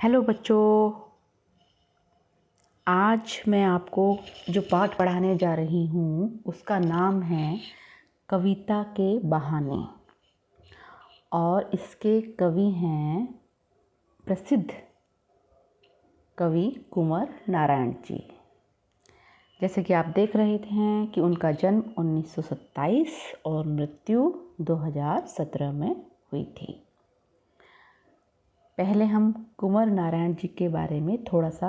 Hello बच्चों, आज मैं आपको जो पाठ पढ़ाने जा रही हूँ उसका नाम है कविता के बहाने। और इसके कवि हैं प्रसिद्ध कवि कुंवर नारायण जी। जैसे कि आप देख रहे हैं कि उनका जन्म 1927 और मृत्यु 2017 में हुई थी। पहले हम कुंवर नारायण जी के बारे में थोड़ा सा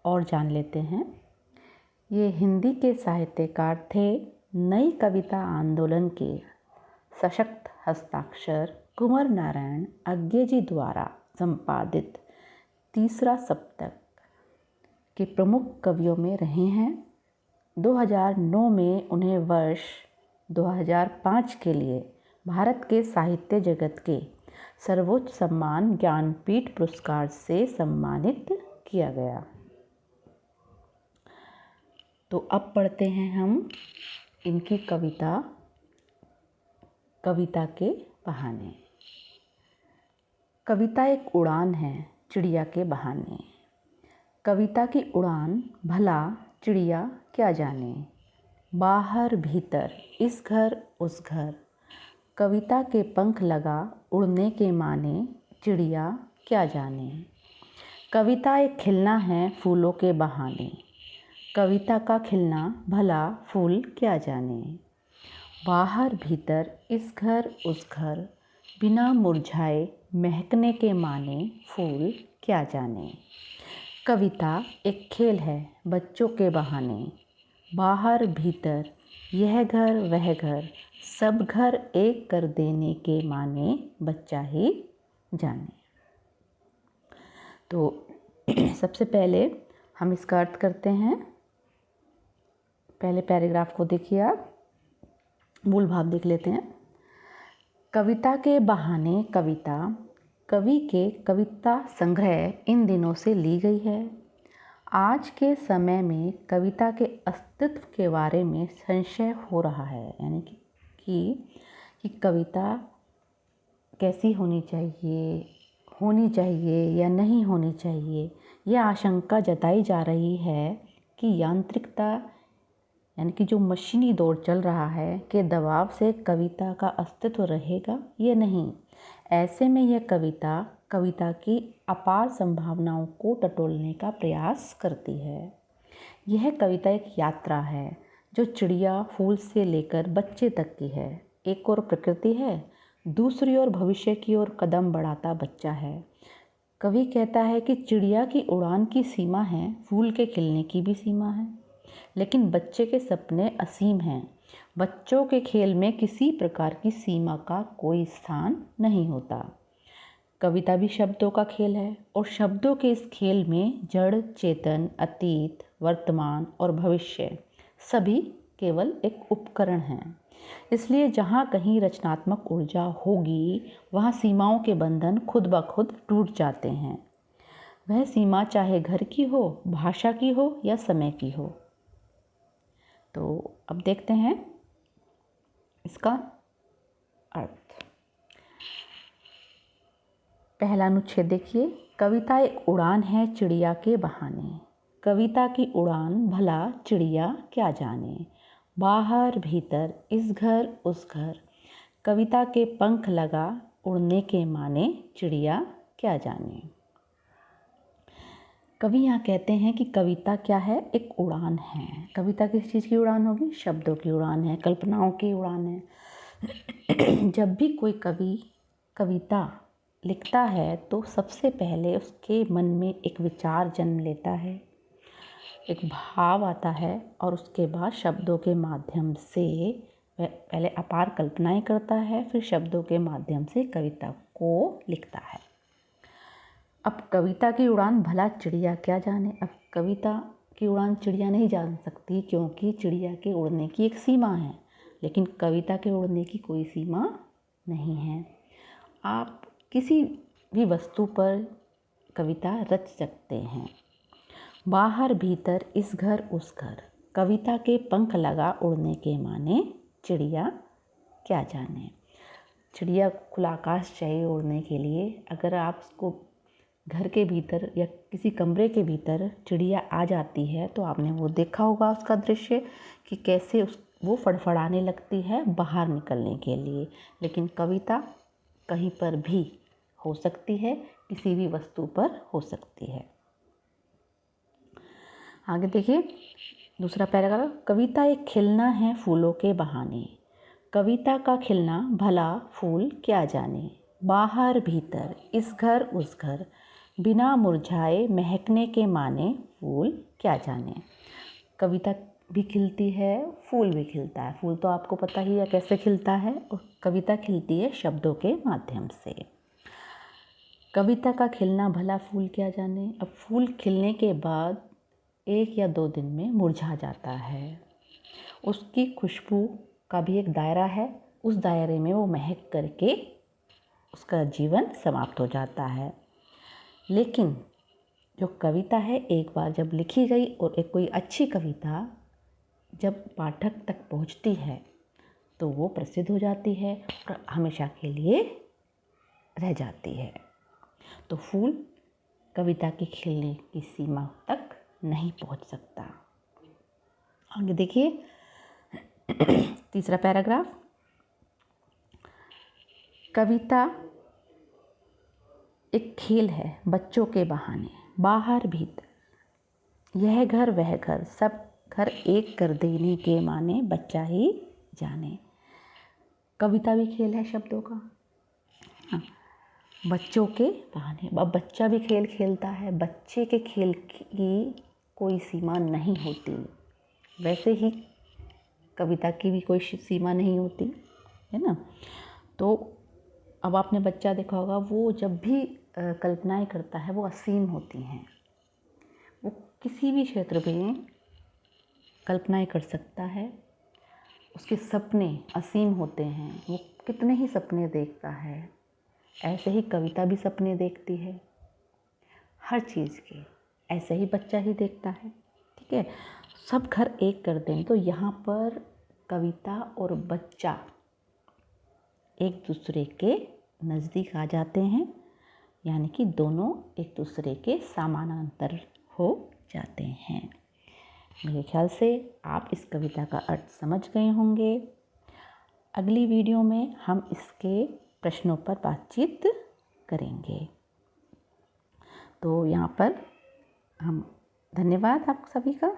और जान लेते हैं। ये हिंदी के साहित्यकार थे। नई कविता आंदोलन के सशक्त हस्ताक्षर कुंवर नारायण अज्ञे जी द्वारा संपादित तीसरा सप्तक के प्रमुख कवियों में रहे हैं। 2009 में उन्हें वर्ष 2005 के लिए भारत के साहित्य जगत के सर्वोच्च सम्मान ज्ञानपीठ पुरस्कार से सम्मानित किया गया। तो अब पढ़ते हैं हम इनकी कविता के बहाने। कविता एक उड़ान है चिड़िया के बहाने। कविता की उड़ान भला चिड़िया क्या जाने। बाहर भीतर इस घर उस घर, कविता के पंख लगा उड़ने के माने चिड़िया क्या जाने। कविता एक खिलना है फूलों के बहाने। कविता का खिलना भला फूल क्या जाने। बाहर भीतर इस घर उस घर, बिना मुरझाए महकने के माने फूल क्या जाने। कविता एक खेल है बच्चों के बहाने। बाहर भीतर यह घर वह घर, सब घर एक कर देने के माने बच्चा ही जाने। तो सबसे पहले हम इसका अर्थ करते हैं। पहले पैराग्राफ को देखिए आप, मूल भाव देख लेते हैं। कविता के बहाने कविता कवि के कविता संग्रह इन दिनों से ली गई है। आज के समय में कविता के अस्तित्व के बारे में संशय हो रहा है, यानी कि कविता कैसी होनी चाहिए या नहीं होनी चाहिए। यह आशंका जताई जा रही है कि यांत्रिकता यानी कि जो मशीनी दौर चल रहा है के दबाव से कविता का अस्तित्व रहेगा या नहीं। ऐसे में यह कविता की अपार संभावनाओं को टटोलने का प्रयास करती है। यह कविता एक यात्रा है जो चिड़िया फूल से लेकर बच्चे तक की है। एक ओर प्रकृति है, दूसरी ओर भविष्य की ओर कदम बढ़ाता बच्चा है। कवि कहता है कि चिड़िया की उड़ान की सीमा है, फूल के खिलने की भी सीमा है, लेकिन बच्चे के सपने असीम हैं। बच्चों के खेल में किसी प्रकार की सीमा का कोई स्थान नहीं होता। कविता भी शब्दों का खेल है और शब्दों के इस खेल में जड़ चेतन, अतीत, वर्तमान और भविष्य सभी केवल एक उपकरण हैं। इसलिए जहाँ कहीं रचनात्मक ऊर्जा होगी वहाँ सीमाओं के बंधन खुद ब खुद टूट जाते हैं। वह सीमा चाहे घर की हो, भाषा की हो या समय की हो। तो अब देखते हैं इसका अर्थ। पहला अनुच्छेद देखिए। कविता एक उड़ान है चिड़िया के बहाने। कविता की उड़ान भला चिड़िया क्या जाने। बाहर भीतर इस घर उस घर, कविता के पंख लगा उड़ने के माने चिड़िया क्या जाने। कवि यहाँ कहते हैं कि कविता क्या है, एक उड़ान है। कविता किस चीज़ की उड़ान होगी? शब्दों की उड़ान है, कल्पनाओं की उड़ान है। जब भी कोई कवि कविता लिखता है तो सबसे पहले उसके मन में एक विचार जन्म लेता है, एक भाव आता है और उसके बाद शब्दों के माध्यम से वह पहले अपार कल्पनाएं करता है, फिर शब्दों के माध्यम से कविता को लिखता है। अब कविता की उड़ान भला चिड़िया क्या जाने। अब कविता की उड़ान चिड़िया नहीं जान सकती क्योंकि चिड़िया के उड़ने की एक सीमा है, लेकिन कविता के उड़ने की कोई सीमा नहीं है। आप किसी भी वस्तु पर कविता रच सकते हैं। बाहर भीतर इस घर उस घर, कविता के पंख लगा उड़ने के माने चिड़िया क्या जाने। चिड़िया खुला आकाश चाहिए उड़ने के लिए। अगर आप उसको घर के भीतर या किसी कमरे के भीतर चिड़िया आ जाती है तो आपने वो देखा होगा उसका दृश्य कि कैसे वो फड़फड़ाने लगती है बाहर निकलने के लिए। लेकिन कविता कहीं पर भी हो सकती है, किसी भी वस्तु पर हो सकती है। आगे देखिए दूसरा पैराग्राफ, कविता एक खिलना है फूलों के बहाने। कविता का खिलना भला फूल क्या जाने, बाहर भीतर इस घर उस घर, बिना मुरझाए महकने के माने, फूल क्या जाने। कविता भी खिलती है, फूल भी खिलता है। फूल तो आपको पता ही है कैसे खिलता है, और कविता खिलती है शब्दों के माध्यम से। कविता का खिलना भला फूल क्या जाने। अब फूल खिलने के बाद 1 या 2 दिन में मुरझा जाता है। उसकी खुशबू का भी एक दायरा है, उस दायरे में वो महक करके उसका जीवन समाप्त हो जाता है। लेकिन जो कविता है एक बार जब लिखी गई और एक कोई अच्छी कविता जब पाठक तक पहुंचती है तो वो प्रसिद्ध हो जाती है और हमेशा के लिए रह जाती है। तो फूल कविता के खिलने की सीमा तक नहीं पहुंच सकता। आगे देखिए तीसरा पैराग्राफ, कविता एक खेल है बच्चों के बहाने, बाहर भीतर यह घर वह घर, सब घर एक कर देने के माने, बच्चा ही जाने। कविता भी खेल है शब्दों का। हाँ, बच्चों के बहाने। अब बच्चा भी खेल खेलता है, बच्चे के खेल की कोई सीमा नहीं होती। वैसे ही कविता की भी कोई सीमा नहीं होती है ना। तो अब आपने बच्चा देखा होगा, वो जब भी कल्पनाएं करता है वो असीम होती हैं। वो किसी भी क्षेत्र में कल्पनाएं कर सकता है, उसके सपने असीम होते हैं, वो कितने ही सपने देखता है। ऐसे ही कविता भी सपने देखती है हर चीज़ के, ऐसे ही बच्चा ही देखता है। ठीक है, सब घर एक कर दें। तो यहाँ पर कविता और बच्चा एक दूसरे के नज़दीक आ जाते हैं, यानी कि दोनों एक दूसरे के समानांतर हो जाते हैं। मेरे ख्याल से आप इस कविता का अर्थ समझ गए होंगे। अगली वीडियो में हम इसके प्रश्नों पर बातचीत करेंगे। तो यहाँ पर हम धन्यवाद आप सभी का।